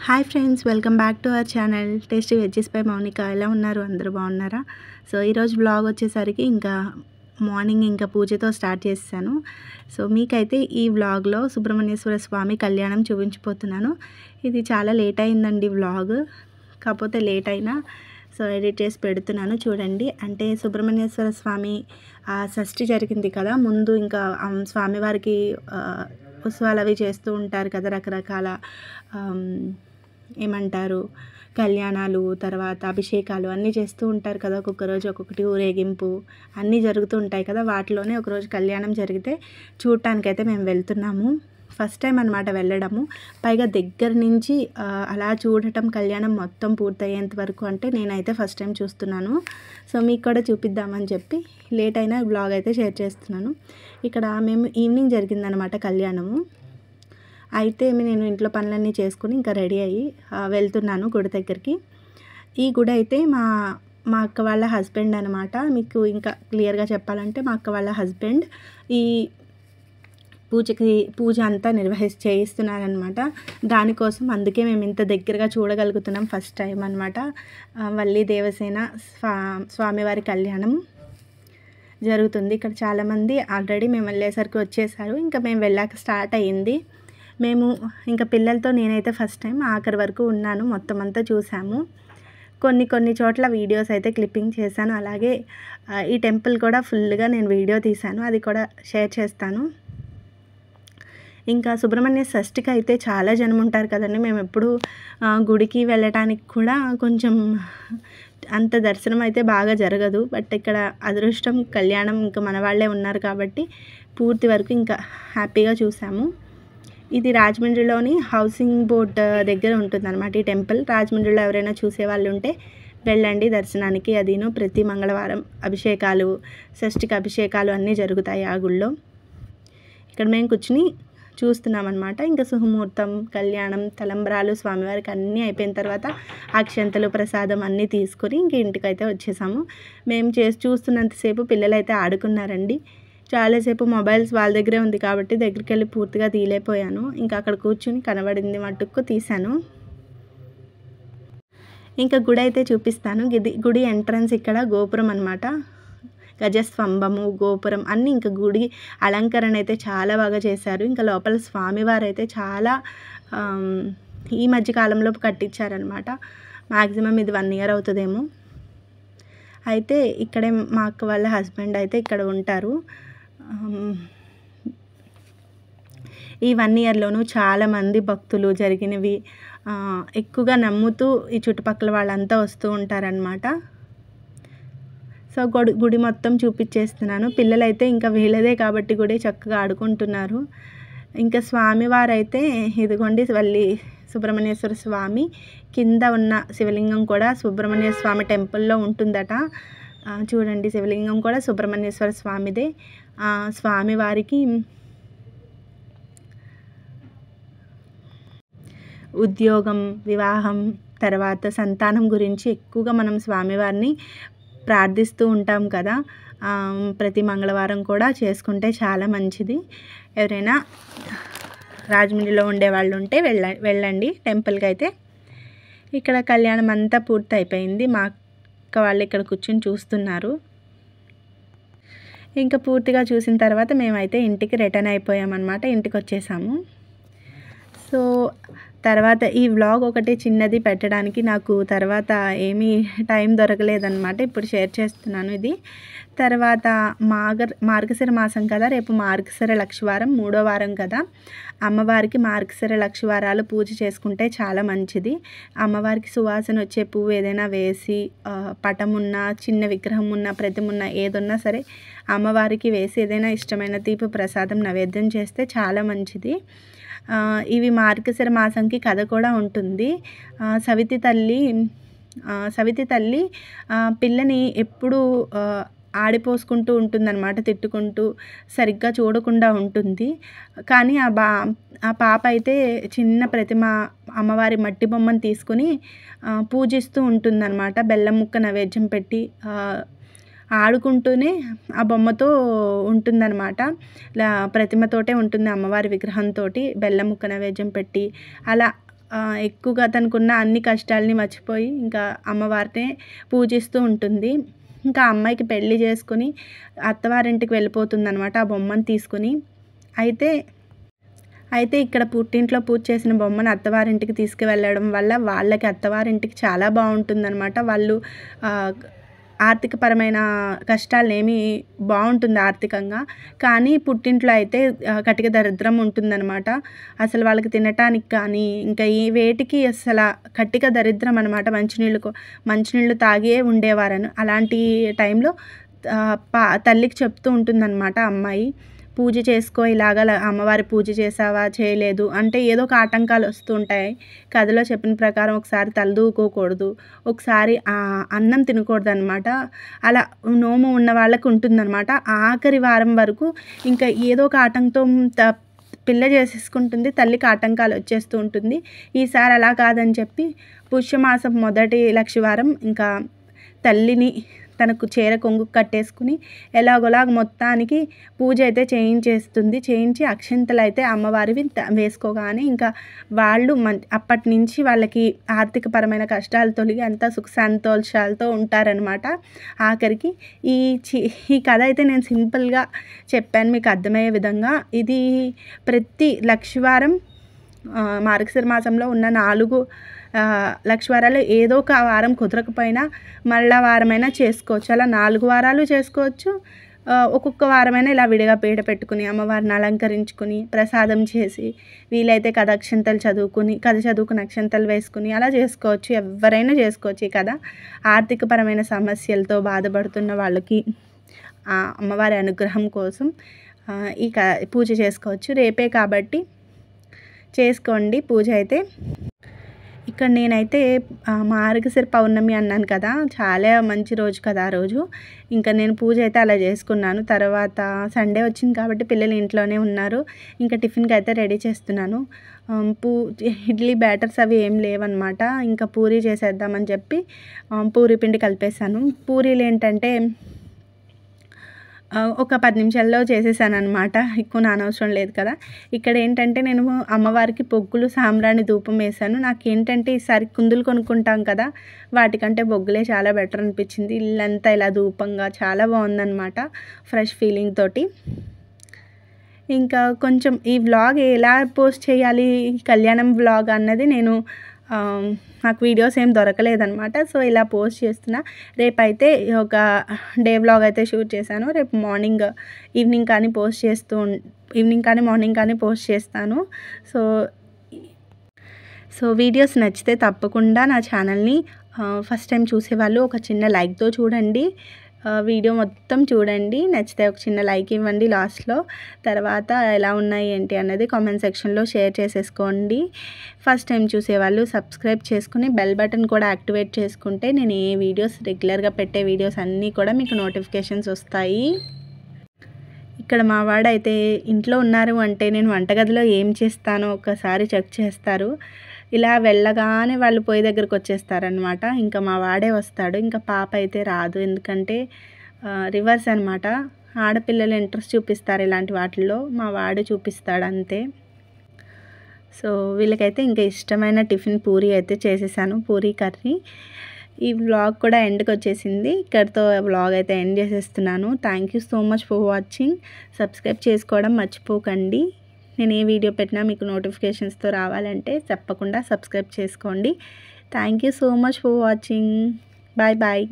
Hi friends, welcome back to our channel tasty veggies by Mounika. ఎలా ఉన్నారు? అందరూ బాగున్నారా? సో ఈరోజు బ్లాగ్ వచ్చేసరికి ఇంకా మార్నింగ్ ఇంకా పూజతో స్టార్ట్ చేశాను. సో మీకైతే ఈ వ్లాగ్లో సుబ్రహ్మణ్యేశ్వర స్వామి కళ్యాణం చూపించిపోతున్నాను. ఇది చాలా లేట్ అయిందండి వ్లాగ్, కాకపోతే లేట్ అయినా సో ఎడిట్ చేసి పెడుతున్నాను. చూడండి, అంటే సుబ్రహ్మణ్యేశ్వర స్వామి షష్ఠి జరిగింది కదా, ముందు ఇంకా స్వామివారికి ఉత్సవాలు అవి చేస్తూ ఉంటారు కదా, రకరకాల ఏమంటారు కళ్యాణాలు, తర్వాత అభిషేకాలు అన్నీ చేస్తూ ఉంటారు కదా. ఒక్కొక్క రోజు ఒక్కొక్కటి ఊరేగింపు అన్నీ జరుగుతూ ఉంటాయి కదా. వాటిలోనే ఒకరోజు కళ్యాణం జరిగితే చూడటానికైతే మేము వెళ్తున్నాము. ఫస్ట్ టైం అనమాట వెళ్ళడము, పైగా దగ్గర నుంచి అలా చూడటం, కళ్యాణం మొత్తం పూర్తయ్యేంత వరకు. అంటే నేనైతే ఫస్ట్ టైం చూస్తున్నాను. సో మీకు కూడా చూపిద్దామని చెప్పి లేట్ అయినా బ్లాగ్ అయితే షేర్ చేస్తున్నాను. ఇక్కడ మేము ఈవినింగ్ జరిగిందనమాట కళ్యాణము. అయితే నేను ఇంట్లో పనులన్నీ చేసుకుని ఇంకా రెడీ అయ్యి వెళ్తున్నాను గుడి దగ్గరికి. ఈ గుడి అయితే మా అక్క వాళ్ళ హస్బెండ్ అనమాట. మీకు ఇంకా క్లియర్గా చెప్పాలంటే మా అక్క వాళ్ళ హస్బెండ్ ఈ పూజ అంతా చేయిస్తున్నారనమాట. దానికోసం అందుకే మేము ఇంత దగ్గరగా చూడగలుగుతున్నాం ఫస్ట్ టైం అనమాట. వల్లి దేవసేన స్వామివారి కళ్యాణం జరుగుతుంది. ఇక్కడ చాలామంది ఆల్రెడీ మేము వెళ్ళేసరికి వచ్చేసారు. ఇంకా మేము వెళ్ళాక స్టార్ట్ అయ్యింది. మేము ఇంకా పిల్లలతో నేనైతే ఫస్ట్ టైం ఆఖరి వరకు ఉన్నాను, మొత్తం అంతా చూసాము. కొన్ని చోట్ల వీడియోస్ అయితే క్లిప్పింగ్ చేశాను. అలాగే ఈ టెంపుల్ కూడా ఫుల్గా నేను వీడియో తీశాను, అది కూడా షేర్ చేస్తాను. ఇంకా సుబ్రహ్మణ్య షష్ఠికి అయితే చాలా జనం ఉంటారు కదండి. మేము ఎప్పుడు గుడికి వెళ్ళటానికి కూడా కొంచెం అంత దర్శనం అయితే బాగా జరగదు. బట్ ఇక్కడ అదృష్టం, కళ్యాణం ఇంకా మన వాళ్ళే ఉన్నారు కాబట్టి పూర్తి వరకు ఇంకా హ్యాపీగా చూసాము. ఇది రాజమండ్రిలోని హౌసింగ్ బోర్డ్ దగ్గర ఉంటుందన్నమాట ఈ టెంపుల్. రాజమండ్రిలో ఎవరైనా చూసేవాళ్ళు ఉంటే వెళ్ళండి దర్శనానికి. అదిను ప్రతి మంగళవారం అభిషేకాలు, షష్ఠికి అభిషేకాలు అన్నీ జరుగుతాయి ఆ గుళ్ళో. ఇక్కడ మేము కూర్చుని చూస్తున్నామన్నమాట. ఇంకా సుముహూర్తం, కళ్యాణం, తలంబ్రాలు స్వామివారికి అన్నీ అయిపోయిన తర్వాత అక్షంతలు, ప్రసాదం అన్నీ తీసుకొని ఇంక ఇంటికైతే వచ్చేసాము. మేము చూస్తున్నంతసేపు పిల్లలైతే ఆడుకున్నారండి. చాలాసేపు మొబైల్స్ వాళ్ళ దగ్గరే ఉంది కాబట్టి దగ్గరికి వెళ్ళి పూర్తిగా తీయలేకపోయాను. ఇంకా అక్కడ కూర్చుని కనబడింది మట్టుకు తీశాను. ఇంకా గుడి అయితే చూపిస్తాను. గుడి ఎంట్రన్స్ ఇక్కడ గోపురం అనమాట. గజస్తంభము, గోపురం అన్నీ ఇంకా గుడి అలంకరణ అయితే చాలా బాగా చేశారు. ఇంకా లోపల స్వామివారు అయితే చాలా ఈ మధ్య కాలంలో కట్టించారనమాట. మ్యాక్సిమం ఇది 1 year అవుతుందేమో. అయితే ఇక్కడే మా అక్క వాళ్ళ హస్బెండ్ అయితే ఇక్కడ ఉంటారు. ఈ 1 yearలోనూ చాలామంది భక్తులు జరిగినవి ఎక్కువగా నమ్ముతూ ఈ చుట్టుపక్కల వాళ్ళంతా వస్తూ ఉంటారనమాట. సో గుడి మొత్తం చూపించేస్తున్నాను. పిల్లలైతే ఇంకా వీళ్ళదే కాబట్టి గుడి చక్కగా ఆడుకుంటున్నారు. ఇంకా స్వామివారైతే ఇదిగోండి వల్లి సుబ్రహ్మణ్యేశ్వర స్వామి కింద ఉన్న శివలింగం కూడా సుబ్రహ్మణ్య స్వామి టెంపుల్లో ఉంటుందట. చూడండి, శివలింగం కూడా సుబ్రహ్మణ్యేశ్వర స్వామిదే. స్వామివారికి ఉద్యోగం, వివాహం, తర్వాత సంతానం గురించి ఎక్కువగా మనం స్వామివారిని ప్రార్థిస్తూ ఉంటాం కదా. ప్రతి మంగళవారం కూడా చేసుకుంటే చాలా మంచిది. ఎవరైనా రాజమండ్రిలో ఉండేవాళ్ళు ఉంటే వెళ్ళండి టెంపుల్కి అయితే. ఇక్కడ కళ్యాణం అంతా పూర్తి అయిపోయింది. మా అక్క వాళ్ళు ఇక్కడ కూర్చొని చూస్తున్నారు. ఇంకా పూర్తిగా చూసిన తర్వాత మేమైతే ఇంటికి రిటర్న్ అయిపోయామన్నమాట. ఇంటికి వచ్చేసాము. సో తర్వాత ఈ వ్లాగ్ ఒకటి చిన్నది పెట్టడానికి నాకు తర్వాత ఏమీ టైం దొరకలేదన్నమాట. ఇప్పుడు షేర్ చేస్తున్నాను ఇది. తర్వాత మార్గశిర మాసం కదా, రేపు మార్గశిర లక్షవారం, 3వ వారం కదా. అమ్మవారికి మార్గశిర లక్షవారాలు పూజ చేసుకుంటే చాలా మంచిది. అమ్మవారికి సువాసన వచ్చే పువ్వు ఏదైనా వేసి పటం ఉన్న, చిన్న విగ్రహం ఉన్న, ప్రతిమ ఉన్న ఏదున్నా సరే అమ్మవారికి వేసి ఏదైనా ఇష్టమైన తీపి ప్రసాదం నైవేద్యం చేస్తే చాలా మంచిది. ఇవి మార్గశిర మాసంకి కథ కూడా ఉంటుంది. సవితి తల్లి పిల్లని ఎప్పుడు ఆడిపోసుకుంటూ ఉంటుందన్నమాట, తిట్టుకుంటూ సరిగ్గా చూడకుండా ఉంటుంది. కానీ ఆ పాప అయితే చిన్న ప్రతిమ, అమ్మవారి మట్టి బొమ్మను తీసుకుని పూజిస్తూ ఉంటుందన్నమాట. బెల్లం ముక్క నైవేద్యం పెట్టి ఆడుకుంటూనే ఆ బొమ్మతో ఉంటుందన్నమాట. ప్రతిమతోటే ఉంటుంది, అమ్మవారి విగ్రహంతో బెల్లం ముక్క నైవేద్యం పెట్టి అలా ఎక్కువగా తనకున్న అన్ని కష్టాలని మర్చిపోయి ఇంకా అమ్మవారినే పూజిస్తూ ఉంటుంది. ఇంకా అమ్మాయికి పెళ్లి చేసుకుని అత్తవారింటికి వెళ్ళిపోతుందనమాట ఆ బొమ్మను తీసుకుని. అయితే ఇక్కడ పుట్టింట్లో పూజ చేసిన బొమ్మను అత్తవారింటికి తీసుకువెళ్ళడం వల్ల వాళ్ళకి అత్తవారింటికి చాలా బాగుంటుందన్నమాట. వాళ్ళు ఆర్థికపరమైన కష్టాలేమీ బాగుంటుంది ఆర్థికంగా. కానీ పుట్టింట్లో అయితే కటిక దరిద్రం ఉంటుందన్నమాట. అసలు వాళ్ళకి తినటానికి కానీ ఇంకా ఈ వేటికి అసలు కటిక దరిద్రం అనమాట. మంచినీళ్ళు తాగే ఉండేవారని. అలాంటి టైంలో తల్లికి చెప్తూ ఉంటుందన్నమాట అమ్మాయి, పూజ చేసుకో, ఇలాగ అమ్మవారి పూజ చేసావా, చేయలేదు అంటే ఏదో ఒక ఆటంకాలు వస్తూ ఉంటాయి. కథలో చెప్పిన ప్రకారం ఒకసారి తలదూకోకూడదు, ఒకసారి అన్నం తినకూడదు అనమాట. అలా నోము ఉన్న వాళ్ళకి ఉంటుందన్నమాట. ఆఖరి వారం వరకు ఇంకా ఏదో ఒక ఆటంకంతో పిల్ల చేసేసుకుంటుంది, తల్లికి ఆటంకాలు వచ్చేస్తూ ఉంటుంది. ఈసారి అలా కాదని చెప్పి పుష్యమాసం మొదటి లక్షవారం ఇంకా తల్లిని తనకు చీర కొంగు కట్టేసుకుని ఎలాగోలాగ మొత్తానికి పూజ అయితే చేయించి అక్షింతలు అయితే అమ్మవారివి వేసుకోగానే ఇంకా వాళ్ళు అప్పటి నుంచి వాళ్ళకి ఆర్థికపరమైన కష్టాలు తొలగి అంతా సుఖ సంతోషాలతో ఉంటారనమాట. ఆఖరికి ఈ కథ అయితే నేను సింపుల్గా చెప్పాను మీకు అర్థమయ్యే విధంగా. ఇది ప్రతి లక్షవారం మార్గశిర మాసంలో ఉన్న 4 లక్షవారాలు ఏదో ఒక వారం కుదరకపోయినా మళ్ళా వారమైనా చేసుకోవచ్చు. అలా 4 వారాలు చేసుకోవచ్చు. ఒక్కొక్క వారమైనా ఇలా విడిగా పీట పెట్టుకుని అమ్మవారిని అలంకరించుకుని ప్రసాదం చేసి వీలైతే కథ చదువుకుని అక్షంతలు వేసుకుని అలా చేసుకోవచ్చు. ఎవరైనా చేసుకోవచ్చు ఈ కథ. ఆర్థికపరమైన సమస్యలతో బాధపడుతున్న వాళ్ళకి అమ్మవారి అనుగ్రహం కోసం ఈ పూజ చేసుకోవచ్చు. రేపే కాబట్టి చేసుకోండి పూజ అయితే. ఇక్కడ నేనైతే మార్గశిర పౌర్ణమి అన్నాను కదా, చాలా మంచి రోజు కదా ఆ రోజు. ఇంకా నేను పూజ అయితే అలా చేసుకున్నాను. తర్వాత సండే వచ్చింది కాబట్టి పిల్లలు ఇంట్లోనే ఉన్నారు. ఇంకా టిఫిన్కి అయితే రెడీ చేస్తున్నాను. ఇడ్లీ బ్యాటర్స్ అవి ఏం లేవన్నమాట. ఇంకా పూరీ చేసేద్దామని చెప్పి పూరీ పిండి కలిపేసాను. పూరీలు ఏంటంటే ఒక 10 నిమిషాల్లో చేసేసాను అనమాట. ఎక్కువ నానవసరం లేదు కదా. ఇక్కడ ఏంటంటే నేను అమ్మవారికి పొగ్గులు సాంబ్రాణి ధూపం వేసాను. నాకేంటంటే ఈసారి కుందులు కొనుక్కుంటాం కదా, వాటికంటే బొగ్గులే చాలా బెటర్ అనిపించింది. ఇల్లంతా ఇలా ధూపంగా చాలా బాగుందన్నమాట, ఫ్రెష్ ఫీలింగ్ తోటి. ఇంకా కొంచెం ఈ వ్లాగ్ ఎలా పోస్ట్ చేయాలి, కళ్యాణం వ్లాగ్ అన్నది నాకు వీడియోస్ ఏం దొరకలేదన్నమాట. సో ఇలా పోస్ట్ చేస్తున్నా. రేపైతే ఒక డే వ్లాగ్ అయితే షూట్ చేశాను. రేపు ఈవినింగ్ కానీ మార్నింగ్ కానీ పోస్ట్ చేస్తాను. సో వీడియోస్ నచ్చితే తప్పకుండా నా ఛానల్ని ఫస్ట్ టైం చూసేవాళ్ళు ఒక చిన్న లైక్తో చూడండి. వీడియో మొత్తం చూడండి. నచ్చితే ఒక చిన్న లైక్ ఇవ్వండి లాస్ట్లో. తర్వాత ఎలా ఉన్నాయి ఏంటి అన్నది కామెంట్ సెక్షన్లో షేర్ చేసేసుకోండి. ఫస్ట్ టైం చూసేవాళ్ళు సబ్స్క్రైబ్ చేసుకుని బెల్ బటన్ కూడా యాక్టివేట్ చేసుకుంటే నేను ఏ వీడియోస్ రెగ్యులర్గా పెట్టే వీడియోస్ అన్నీ కూడా మీకు నోటిఫికేషన్స్ వస్తాయి. ఇక్కడ మా వాడైతే ఇంట్లో ఉన్నారు అంటే నేను వంటగదిలో ఏం చేస్తానో ఒకసారి చెక్ చేస్తారు. ఇలా వెళ్ళగానే వాళ్ళు పొయ్యి దగ్గరకు వచ్చేస్తారనమాట. ఇంకా మా వాడే వస్తాడు. ఇంకా పాప అయితే రాదు, ఎందుకంటే రివర్స్ అనమాట. ఆడపిల్లలు ఇంట్రెస్ట్ చూపిస్తారు ఇలాంటి వాటిల్లో, మా వాడు చూపిస్తాడు అంతే. సో వీళ్ళకైతే ఇంకా ఇష్టమైన టిఫిన్ పూరీ అయితే చేసేసాను, పూరీ కర్రీ. ఈ వ్లాగ్ కూడా ఎండ్కి వచ్చేసింది. ఇక్కడితో వ్లాగ్ అయితే ఎండ్ చేసేస్తున్నాను. Thank you so much for watching. Subscribe చేసుకోవడం మర్చిపోకండి. నేను ఏ వీడియో పెట్టినా మీకు నోటిఫికేషన్స్తో రావాలంటే తప్పకుండా సబ్స్క్రైబ్ చేసుకోండి. Thank you so much for watching. Bye bye.